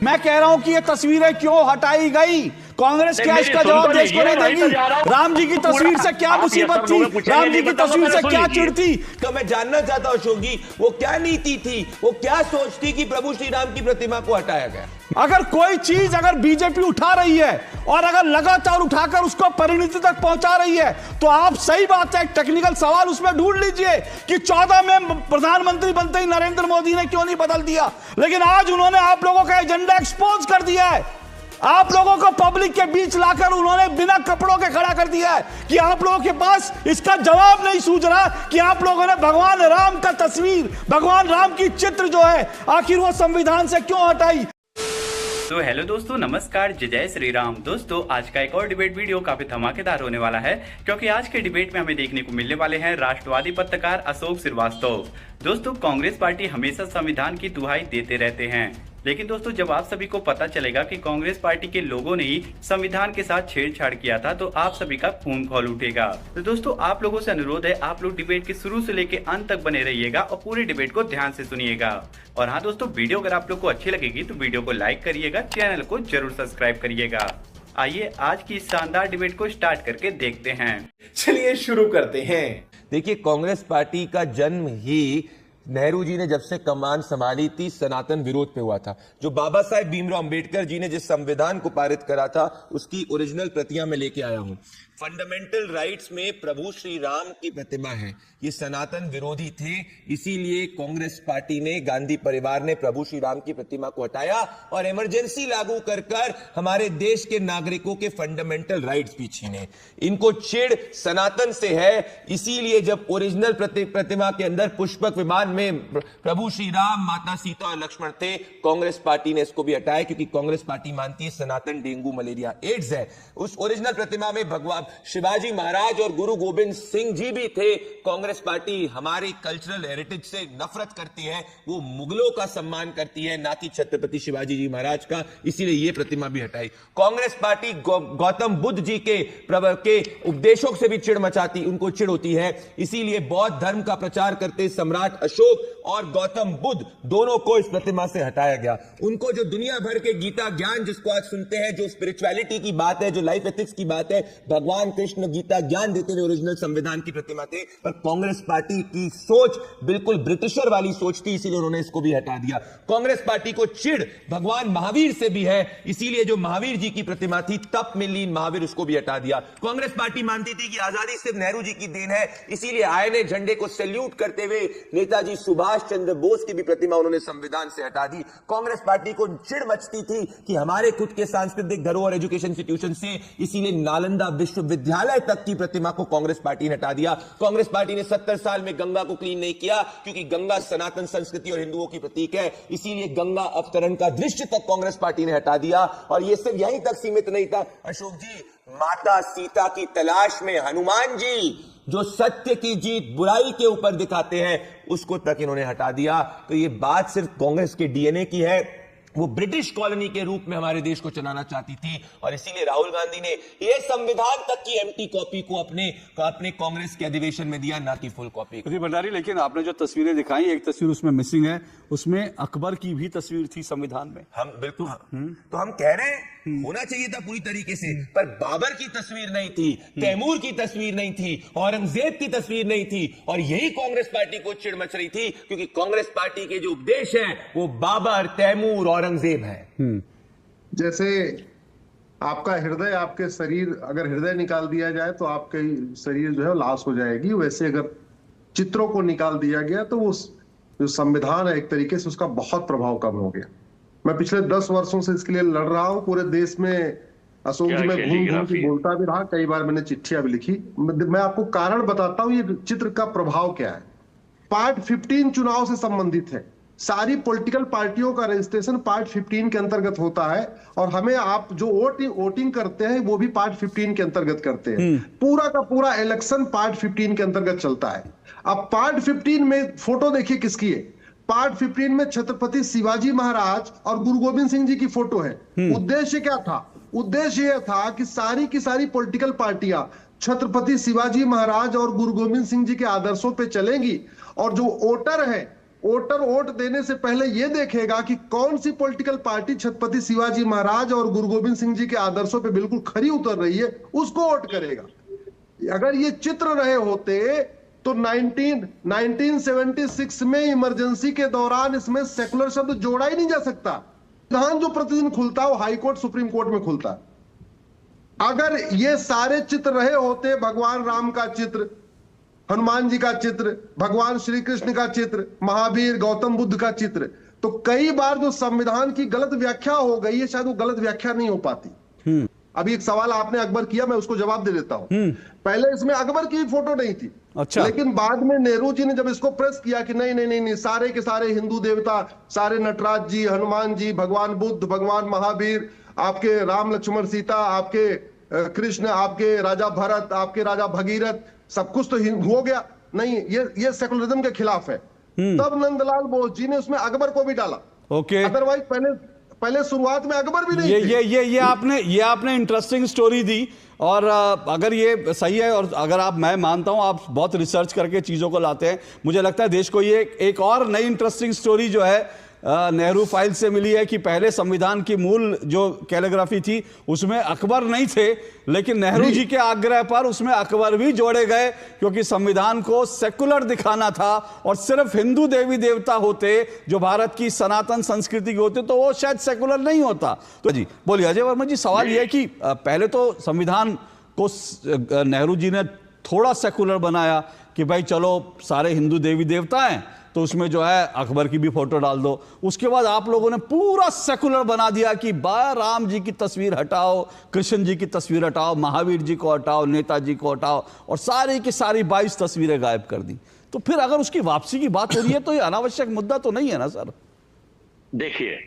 मैं कह रहा हूं कि ये तस्वीरें क्यों हटाई गई? कांग्रेस क्या इसका जवाब देश को नहीं देगी? राम जी की तस्वीर से क्या मुसीबत थी? राम जी की तस्वीर से क्या चिढ़ थी? तो मैं जानना चाहता हूं अशोक जी, वो क्या नीति थी, वो क्या सोच थी कि प्रभु श्री राम की प्रतिमा को हटाया गया? अगर कोई चीज अगर बीजेपी उठा रही है और अगर लगातार उठाकर उसको परिणति तक पहुंचा रही है, तो आप सही बात है, टेक्निकल सवाल उसमें ढूंढ लीजिए कि 14 में प्रधानमंत्री बनते ही नरेंद्र मोदी ने क्यों नहीं बदल दिया। लेकिन आज उन्होंने आप लोगों का एजेंडा एक्सपोज कर दिया है। आप लोगों को पब्लिक के बीच लाकर उन्होंने बिना कपड़ों के खड़ा कर दिया है कि आप लोगों के पास इसका जवाब नहीं सूझ रहा कि आप लोगों ने भगवान राम का तस्वीर, भगवान राम की चित्र जो है, आखिर वो संविधान से क्यों हटाई। तो हेलो दोस्तों, नमस्कार, जय श्री राम। दोस्तों आज का एक और डिबेट वीडियो काफी धमाकेदार होने वाला है, क्योंकि आज के डिबेट में हमें देखने को मिलने वाले हैं राष्ट्रवादी पत्रकार अशोक श्रीवास्तव। दोस्तों कांग्रेस पार्टी हमेशा संविधान की दुहाई देते रहते हैं, लेकिन दोस्तों जब आप सभी को पता चलेगा कि कांग्रेस पार्टी के लोगों ने ही संविधान के साथ छेड़छाड़ किया था, तो आप सभी का खून खौल उठेगा। तो दोस्तों आप लोगों से अनुरोध है, आप लोग डिबेट के शुरू से लेके अंत तक बने रहिएगा और पूरी डिबेट को ध्यान से सुनिएगा। और हाँ दोस्तों, वीडियो अगर आप लोग को अच्छी लगेगी तो वीडियो को लाइक करिएगा, चैनल को जरूर सब्सक्राइब करिएगा। आइए आज की शानदार डिबेट को स्टार्ट करके देखते हैं। चलिए शुरू करते हैं। देखिए, कांग्रेस पार्टी का जन्म ही नेहरू जी ने जब से कमान संभाली थी सनातन विरोध पे हुआ था। जो बाबा साहेब भीमराव अंबेडकर जी ने जिस संविधान को पारित करा था, उसकी ओरिजिनल प्रतियां मैं लेके आया हूं। फंडामेंटल राइट्स में प्रभु श्री राम की प्रतिमा है। ये सनातन विरोधी थे, इसीलिए कांग्रेस पार्टी ने, गांधी परिवार ने प्रभु श्री राम की प्रतिमा को हटाया और इमरजेंसी लागू कर हमारे देश के नागरिकों के फंडामेंटल राइट्स भी छीने। इनको चिढ़ सनातन से है, इसीलिए जब ओरिजिनल प्रतिमा के अंदर पुष्पक विमान में प्रभु श्री राम, माता सीता और लक्ष्मण थे, कांग्रेस पार्टी ने इसको भी हटाया, क्योंकि कांग्रेस पार्टी मानती है सनातन डेंगू मलेरिया एड्स है। उस ओरिजिनल प्रतिमा में भगवान शिवाजी महाराज और गुरु गोविंद सिंह जी भी थे। कांग्रेस पार्टी हमारे कल्चरल हेरिटेज से नफरत करती है, वो मुगलों का सम्मान करती है, ना कि छत्रपति शिवाजी जी महाराज का, इसीलिए ये प्रतिमा भी हटाई। कांग्रेस पार्टी गौतम बुद्ध जी के उपदेशों से भी चिढ़ मचाती, उनको चिढ़ होती है, इसीलिए बौद्ध धर्म का प्रचार करते सम्राट अशोक और गौतम बुद्ध दोनों को इस प्रतिमा से हटाया गया। उनको जो दुनिया भर के गीता ज्ञान जिसको आज सुनते हैं, जो स्पिरिचुअलिटी की बात है, जो लाइफ एथिक्स की बात है, भगवान कृष्ण गीता ज्ञान देते हुए ओरिजिनल संविधान की प्रतिमा थे, पर कांग्रेस पार्टी की सोच बिल्कुल ब्रिटिशर वाली सोच थी, इसीलिए उन्होंने इसको भी हटा दिया। कांग्रेस पार्टी को चिढ़ भगवान महावीर से भी है, इसीलिए जो महावीर जी की प्रतिमा थी तप में लीन महावीर, उसको भी हटा दिया। कांग्रेस पार्टी मानती थी कि आजादी सिर्फ नेहरू जी की देन है, इसीलिए आईएनए झंडे को सैल्यूट करते हुए नेताजी सुभाष चंद्र बोस की भी प्रतिमा उन्होंने संविधान से हटा दी। कांग्रेस पार्टी को चिढ़ मचती थी कि हमारे खुद के सांस्कृतिक धरोहर एजुकेशन इंस्टीट्यूशन से, इसीलिए नालंदा विश्वविद्यालय तक की प्रतिमा को कांग्रेस पार्टी ने हटा दिया। कांग्रेस पार्टी ने 70 साल में गंगा को क्लीन नहीं किया, क्योंकि गंगा सनातन संस्कृति और हिंदुओं की प्रतीक है, इसीलिए गंगा अवतरण का दृश्य तक कांग्रेस पार्टी ने हटा दिया। और यह सिर्फ यहीं तक सीमित नहीं था अशोक जी, माता सीता की तलाश में हनुमान जी जो सत्य की जीत बुराई के ऊपर दिखाते हैं, उसको तक इन्होंने हटा दिया। तो ये बात सिर्फ कांग्रेस के डीएनए की है, वो ब्रिटिश कॉलोनी के रूप में हमारे देश को चलाना चाहती थी, और इसीलिए राहुल गांधी ने ये संविधान तक की एम्प्टी कॉपी को अपने कांग्रेस के अधिवेशन में दिया, ना कि फुल कॉपी। भंडारी, लेकिन आपने जो तस्वीरें दिखाई, एक तस्वीर उसमें मिसिंग है, उसमें अकबर की भी तस्वीर थी संविधान में। हम बिल्कुल तो हम कह रहे हैं होना चाहिए था पूरी तरीके से, पर बाबर की तस्वीर नहीं थी, तैमूर की तस्वीर नहीं थी, औरंगजेब की तस्वीर नहीं थी, और यही कांग्रेस पार्टी को चिढ़ मच रही थी, क्योंकि कांग्रेस पार्टी के जो उपदेश हैं वो बाबर, तैमूर, औरंगजेब है। जैसे आपका हृदय, आपके शरीर, अगर हृदय निकाल दिया जाए तो आपके शरीर जो है लाश हो जाएगी, वैसे अगर चित्रों को निकाल दिया गया तो वो जो संविधान है एक तरीके से उसका बहुत प्रभाव कम हो गया। मैं पिछले 10 वर्षों से इसके लिए लड़ रहा हूं पूरे देश में। अशोक जी, मैं घूम घूम के बोलता भी रहा, कई बार मैंने चिट्ठियां भी लिखी। मैं आपको कारण बताता हूं ये चित्र का प्रभाव क्या है। पार्ट 15 चुनाव से संबंधित है, सारी पॉलिटिकल पार्टियों का रजिस्ट्रेशन पार्ट 15 के अंतर्गत होता है, और हमें आप जो वोटिंग करते हैं वो भी पार्ट 15 के अंतर्गत करते हैं। पूरा का पूरा इलेक्शन पार्ट 15 के अंतर्गत चलता है। अब पार्ट 15 में फोटो देखिए किसकी है। पार्ट 15 में छत्रपति शिवाजी महाराज और गुरु गोविंद सिंह जी की फोटो है। उद्देश्य क्या था? उद्देश्य यह था कि सारी की सारी पॉलिटिकल पार्टियां छत्रपति शिवाजी महाराज और गुरु गोविंद सिंह जी के आदर्शों पे चलेंगी, और जो वोटर है वोटर वोट देने से पहले यह देखेगा कि कौन सी पॉलिटिकल पार्टी छत्रपति शिवाजी महाराज और गुरु गोविंद सिंह जी के आदर्शों पे बिल्कुल खरी उतर रही है, उसको वोट करेगा। अगर ये चित्र रहे होते तो 1976 में इमरजेंसी के दौरान इसमें सेकुलर शब्द जोड़ा ही नहीं जा सकता। संविधान जो प्रतिदिन खुलता है वो हाई कोर्ट सुप्रीम कोर्ट में खुलता है। अगर ये सारे चित्र रहे होते, भगवान राम का चित्र, हनुमान जी का चित्र, भगवान श्री कृष्ण का चित्र, महावीर गौतम बुद्ध का चित्र, तो कई बार जो संविधान की गलत व्याख्या हो गई है, शायद वो गलत व्याख्या नहीं हो पाती। अभी एक सवाल आपने अकबर किया, मैं उसको जवाब दे देता हूं। पहले इसमें अकबर की फोटो नहीं थी। अच्छा। लेकिन बाद में नेहरू जी ने जब इसको प्रेस किया कि नहीं नहीं नहीं नहीं, सारे के सारे हिंदू देवता, सारे नटराज जी, हनुमान जी, भगवान बुद्ध, भगवान महावीर, आपके राम लक्ष्मण सीता, आपके कृष्ण, आपके राजा भरत, आपके राजा भगीरथ, सब कुछ तो हो गया। नहीं, ये सेकुलरिज्म के खिलाफ है। तब नंदलाल बोस जी ने उसमें अकबर को भी डाला। ओके। अदरवाइज पहले शुरुआत में अकबर भी नहीं थे। ये आपने इंटरेस्टिंग स्टोरी दी। और अगर ये सही है, और अगर मैं मानता हूं आप बहुत रिसर्च करके चीजों को लाते हैं, मुझे लगता है देश को ये एक और नई इंटरेस्टिंग स्टोरी जो है नेहरू फाइल से मिली है कि पहले संविधान की मूल जो कैलीग्राफी थी उसमें अकबर नहीं थे, लेकिन नेहरू जी के आग्रह पर उसमें अकबर भी जोड़े गए, क्योंकि संविधान को सेकुलर दिखाना था। और सिर्फ हिंदू देवी देवता होते जो भारत की सनातन संस्कृति के होते तो वो शायद सेकुलर नहीं होता। तो जी बोलिए अजय वर्मा जी, सवाल यह है कि पहले तो संविधान को नेहरू जी ने थोड़ा सेकुलर बनाया कि भाई चलो सारे हिंदू देवी देवता हैं तो उसमें जो है अकबर की भी फोटो डाल दो। उसके बाद आप लोगों ने पूरा सेकुलर बना दिया कि राम जी की तस्वीर हटाओ, कृष्ण जी की तस्वीर हटाओ, महावीर जी को हटाओ, नेताजी को हटाओ, और सारी की सारी 22 तस्वीरें गायब कर दी। तो फिर अगर उसकी वापसी की बात हो रही है तो ये अनावश्यक मुद्दा तो नहीं है ना सर? देखिए,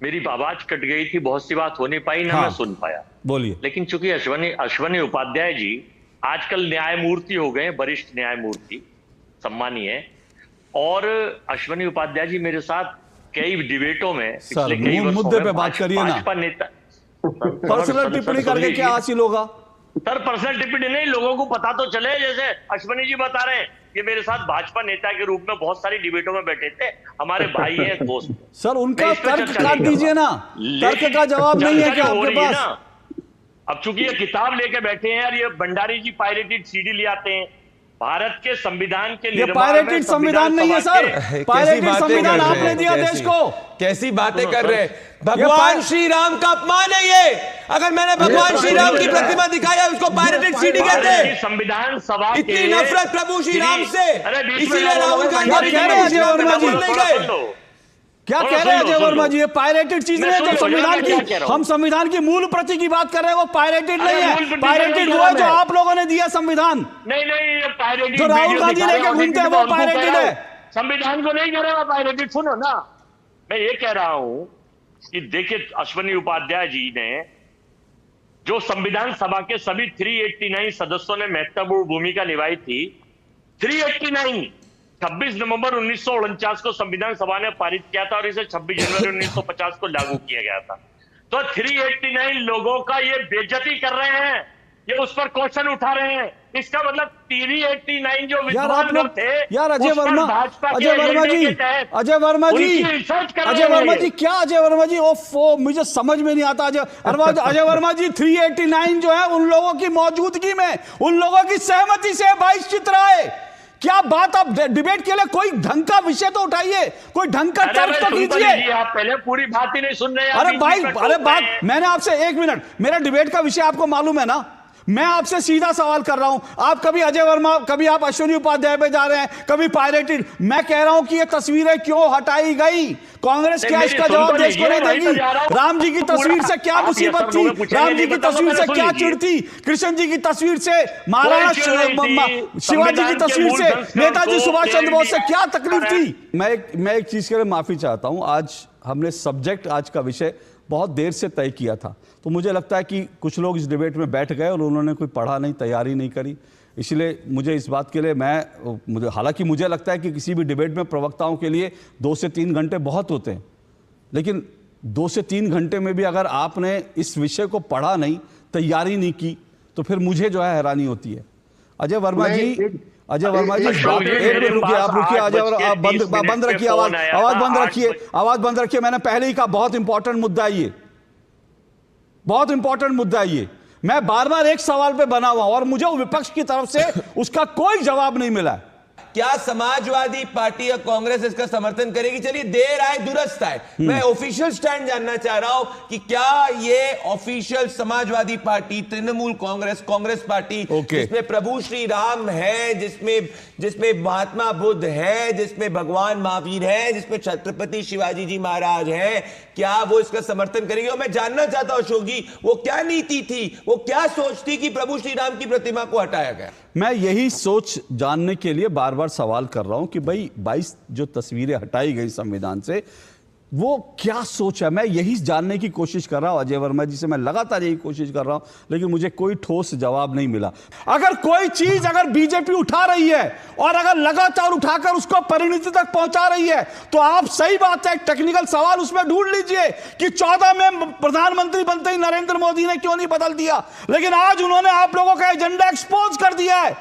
मेरी आवाज कट गई थी, बहुत सी बात हो नहीं पाई ना। हाँ, मैं सुन पाया। बोलिए। लेकिन चूंकि अश्वनी उपाध्याय जी आजकल न्यायमूर्ति हो गए, वरिष्ठ न्यायमूर्ति, सम्मानीय, और अश्वनी उपाध्याय जी मेरे साथ कई डिबेटों में पिछले कई वर्षों मुद्दे पे बात करिए ना। भाजपा नेता पर्सनल टिप्पणी करके क्या हासिल होगा सर? पर्सनल टिप्पणी नहीं, लोगों को पता तो चले। जैसे अश्वनी जी बता रहे हैं कि मेरे साथ भाजपा नेता के रूप में बहुत सारी डिबेटों में बैठे थे, हमारे भाई हैं, दोस्त। सर उनका तर्क काट दीजिए ना, तर्क का जवाब नहीं है क्या आपके पास? अब चूंकि ये किताब लेके बैठे हैं और ये भंडारी जी पायरेटेड सीडी ले आते हैं, भारत के संविधान के निर्माण में पायरेटेड संविधान नहीं है सर, पायरेटेड संविधान आपने दिया देश को। कैसी बातें कर रहे हैं? भगवान श्री राम का अपमान है ये। अगर मैंने भगवान श्री राम की प्रतिमा दिखाया उसको पायरेटेड सीडी कहते हैं। संविधान सभा इतनी नफरत प्रभु श्री राम से, इसीलिए राहुल गांधी अजय वर्मा जी क्या कह रहे हैं अजय वर्मा जी? ये पायरेटेड चीज नहीं है जो संविधान की, हम संविधान की मूल प्रति की बात कर रहे हैं, वो पायरेटेड नहीं है। पायरेटेड वो है जो आप लोगों ने दिया संविधान। नहीं, पायरेटेड जो राहुल गांधी लेके घूमते हैं वो पायरेटेड है। संविधान को नहीं कह रहा पायरेटेड। सुनो ना, मैं ये कह रहा हूं कि देखिए, अश्वनी उपाध्याय जी ने जो संविधान सभा के सभी 389 सदस्यों ने महत्वपूर्ण भूमिका निभाई थी, 389 26 नवंबर 1949 को संविधान सभा ने पारित किया था और इसे 26 जनवरी 1950 को लागू किया गया था। तो 389 लोगों का ये बेइज्जती कर रहे हैं, ये उस पर क्वेश्चन उठा रहे हैं। इसका मतलब 389 जो विद्वान लोग थे, यार अजय वर्मा जी, अजय वर्मा जी, अजय वर्मा जी, क्या अजय वर्मा जी, ओफो मुझे समझ में नहीं आता। अजय वर्मा जी 389 जो है उन लोगों की मौजूदगी में, उन लोगों की सहमति से 22 चित्र आए। क्या बात, आप डिबेट के लिए कोई ढंग का विषय तो उठाइए, कोई ढंग का तर्क तो कीजिए। आप पहले पूरी बात ही नहीं सुन रहे। अरे भाई, अरे बात मैंने आपसे 1 मिनट, मेरा डिबेट का विषय आपको मालूम है ना, मैं आपसे सीधा सवाल कर रहा हूं। आप कभी अजय वर्मा, कभी आप अश्वनी उपाध्याय पे जा रहे हैं, कभी पायरेटेड। मैं कह रहा हूं कि ये तस्वीरें क्यों हटाई गई? कांग्रेस क्या इसका जवाब देश को नहीं देगी? राम जी की तस्वीर से क्या मुसीबत थी? राम जी की तस्वीर से क्या चिढ़ थी? कृष्ण जी की तस्वीर से, महाराणा शिवाजी की तस्वीर से, नेताजी सुभाष चंद्र बोस से क्या तकलीफ थी? मैं एक चीज के लिए माफी चाहता हूं। आज हमने सब्जेक्ट, आज का विषय बहुत देर से तय किया था, तो मुझे लगता है कि कुछ लोग इस डिबेट में बैठ गए और उन्होंने कोई पढ़ा नहीं, तैयारी नहीं करी। इसलिए मुझे इस बात के लिए हालांकि मुझे लगता है कि किसी भी डिबेट में प्रवक्ताओं के लिए 2 से 3 घंटे बहुत होते हैं, लेकिन 2 से 3 घंटे में भी अगर आपने इस विषय को पढ़ा नहीं, तैयारी नहीं की, तो फिर मुझे जो है हैरानी होती है। अजय वर्मा जी, अजय वर्मा जी, अशोक जी, एक मेरे मिनट रुकिए, आप पास रुकिए 8 अजय, बज के आप 30 बंद मिनट रखिए पे आवाज, फोन आया आवाज था, बंद 8 रखिए, आवाज बंद रखिए। मैंने पहले ही कहा बहुत इंपॉर्टेंट मुद्दा है ये, बहुत इंपॉर्टेंट मुद्दा है ये। मैं बार बार एक सवाल पे बना हुआ और मुझे विपक्ष की तरफ से उसका कोई जवाब नहीं मिला। क्या समाजवादी पार्टी या कांग्रेस इसका समर्थन करेगी? चलिए, देर आए दुरुस्त आए। मैं ऑफिशियल स्टैंड जानना चाह रहा हूं कि क्या ये official Samajwadi party, Trinamool Congress, Congress party जिसमें प्रभु श्री राम है, जिसमें महात्मा बुद्ध है, जिसमें भगवान महावीर है, जिसमें छत्रपति शिवाजी जी महाराज हैं, क्या वो इसका समर्थन करेगी? और मैं जानना चाहता हूं अशोक जी, वो क्या नीति थी, वो क्या सोच थी कि प्रभु श्री राम की प्रतिमा को हटाया गया? मैं यही सोच जानने के लिए बार बार सवाल कर रहा हूं कि भाई 22 जो तस्वीरें हटाई गई संविधान से, वो क्या सोच है? मैं यही जानने की कोशिश कर रहा हूं अजय वर्मा जी से, मैं लगातार यही कोशिश कर रहा हूं, लेकिन मुझे कोई ठोस जवाब नहीं मिला। अगर कोई चीज अगर बीजेपी उठा रही है और अगर लगातार उठाकर उसको परिणति तक पहुंचा रही है, तो आप सही बात है, टेक्निकल सवाल उसमें ढूंढ लीजिए कि 14 में प्रधानमंत्री बनते ही नरेंद्र मोदी ने क्यों नहीं बदल दिया। लेकिन आज उन्होंने आप लोगों का एजेंडा एक्सपोज कर दिया है,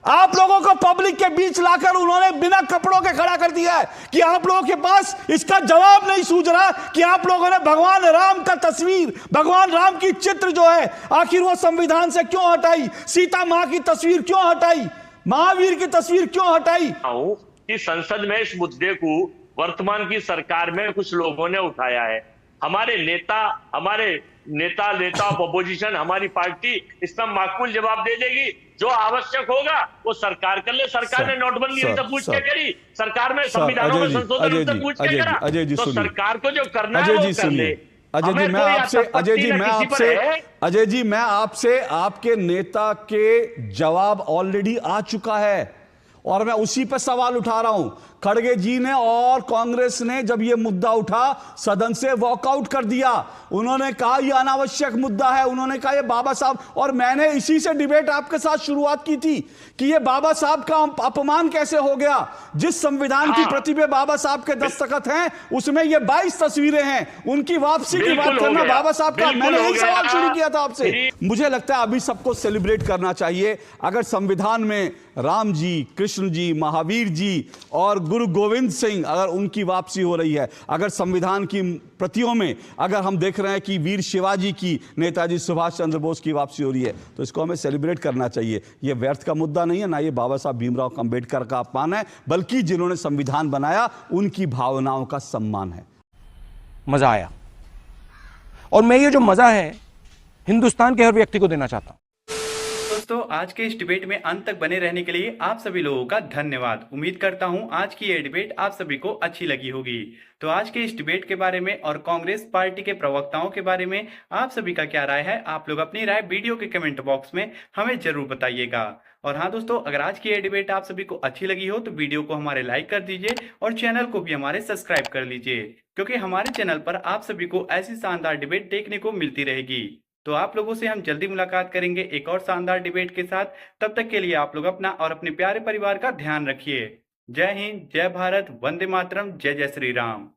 आप लोगों को पब्लिक के बीच लाकर उन्होंने बिना कपड़ों के खड़ा कर दिया है कि आप लोगों के पास इसका जवाब नहीं सूझ रहा कि आप लोगों ने भगवान राम का तस्वीर, भगवान राम की चित्र जो है, आखिर वो संविधान से क्यों हटाई? सीता मां की तस्वीर क्यों हटाई? महावीर की तस्वीर क्यों हटाई? कि संसद में इस मुद्दे को वर्तमान की सरकार में कुछ लोगों ने उठाया है। हमारे नेता ऑफ अपोजिशन, हमारी पार्टी इसका माकूल जवाब दे देगी। जो आवश्यक होगा वो सरकार कर ले। सरकार ने नोटबंदी से पूछ के करी, सरकार में संविधानों में संशोधन से पूछ के करा, तो सरकार को जो करना है वो कर ले। अजय जी, मैं आपसे आपके नेता के जवाब ऑलरेडी आ चुका है और मैं उसी पर सवाल उठा रहा हूं। खड़गे जी ने और कांग्रेस ने जब यह मुद्दा उठा, सदन से वॉकआउट कर दिया। उन्होंने कहा यह अनावश्यक मुद्दा है, उन्होंने कहा यह बाबा साहब, और मैंने इसी से डिबेट आपके साथ शुरुआत की थी कि यह बाबा साहब का अपमान कैसे हो गया। जिस संविधान की प्रति पे बाबा साहब के दस्तखत हैं, उसमें ये 22 तस्वीरें हैं, उनकी वापसी की बात करना बाबा साहब का। मैंने एक सवाल शुरू किया था आपसे। मुझे लगता है अभी सबको सेलिब्रेट करना चाहिए। अगर संविधान में राम जी, कृष्ण जी, महावीर जी और गुरु गोविंद सिंह, अगर उनकी वापसी हो रही है, अगर संविधान की प्रतियों में अगर हम देख रहे हैं कि वीर शिवाजी की, नेताजी सुभाष चंद्र बोस की वापसी हो रही है, तो इसको हमें सेलिब्रेट करना चाहिए। यह व्यर्थ का मुद्दा नहीं है, ना ये बाबा साहब भीमराव अम्बेडकर का अपमान है, बल्कि जिन्होंने संविधान बनाया उनकी भावनाओं का सम्मान है। मजा आया, और मैं ये जो मजा है हिंदुस्तान के हर व्यक्ति को देना चाहता हूं। दोस्तों, आज के इस डिबेट में अंत तक बने रहने के लिए आप सभी लोगों का धन्यवाद। उम्मीद करता हूं आज की ये डिबेट आप सभी को अच्छी लगी होगी। तो आज के इस डिबेट के बारे में और कांग्रेस पार्टी के प्रवक्ताओं के बारे में आप सभी का क्या राय है? आप लोग अपनी राय वीडियो के कमेंट बॉक्स में हमें जरूर बताइएगा। और हाँ दोस्तों, अगर आज की ये डिबेट आप सभी को अच्छी लगी हो तो वीडियो को हमारे लाइक कर दीजिए और चैनल को भी हमारे सब्सक्राइब कर लीजिए, क्योंकि हमारे चैनल पर आप सभी को ऐसी शानदार डिबेट देखने को मिलती रहेगी। तो आप लोगों से हम जल्दी मुलाकात करेंगे एक और शानदार डिबेट के साथ। तब तक के लिए आप लोग अपना और अपने प्यारे परिवार का ध्यान रखिए। जय हिंद, जय भारत, वंदे मातरम, जय जय श्री राम।